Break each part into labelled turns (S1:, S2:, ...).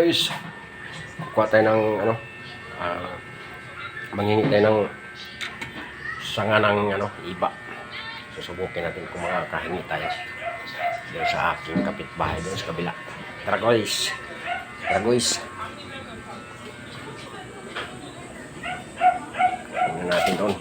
S1: guys, kuha tayo ng manghingi tayo ng sanga ng iba. Susubukin natin kung makakahingi tayo doon sa aking kapitbahay doon sa kabila. Tara guys, tingnan natin doon.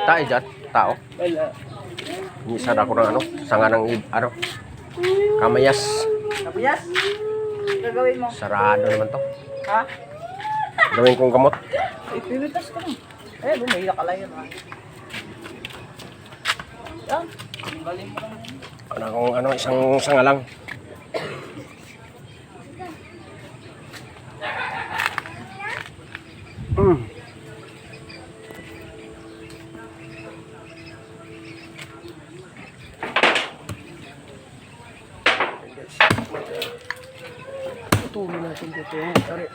S1: Tayo dyan, tao.
S2: Wala.
S1: Isa na ako ng sanga ng kamayas.
S2: Kamayas? Gagawin mo?
S1: Sarado naman to.
S2: Ha?
S1: Gawin kong gamot.
S2: Ay, pinitas ka na. Eh, bumila ka lang yun, ha? Yan. Galing mo lang.
S1: Isang sanga lang. Putulin natin dito yung tari.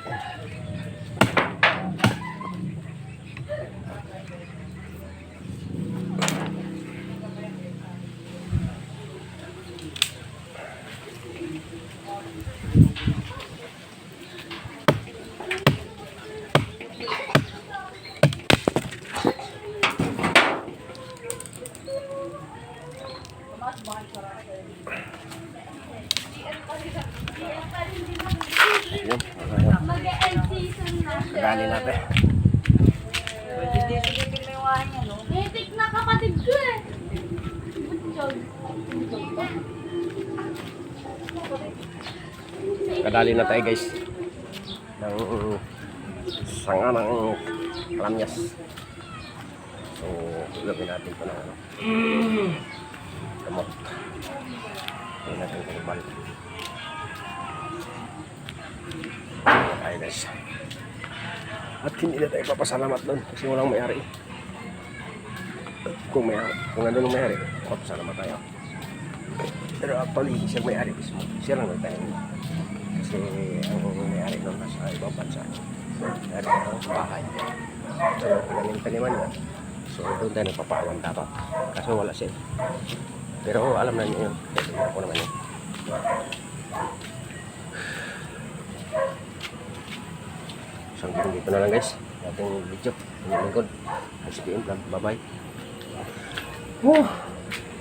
S1: Gali natin.
S2: Hindi pinawain yan, no?
S3: Epic na kapatid ko eh.
S1: Kadali na tayo guys ng sanga ng kalamyas. So, ilagay natin ito ng gamot. Ilagay natin ito ng balik. Tayo guys. At hindi na tayo papasalamat doon kasi walang may-ari. Kung nandun ang may-ari, papasalamat tayo. Pero actually, siya may-ari mismo. Siya lang tayo. Kasi ang may-ari nun nasa ibang bansa. May-ari ng bahay. So, pinanintaniman niya. So, doon tayo nagpapaawan dapat. Kaso wala siya. Pero alam na niyo yun. Kasi ako naman yun. So, dito na lang guys. Ating video. Ang lingkod. Sige, bye bye.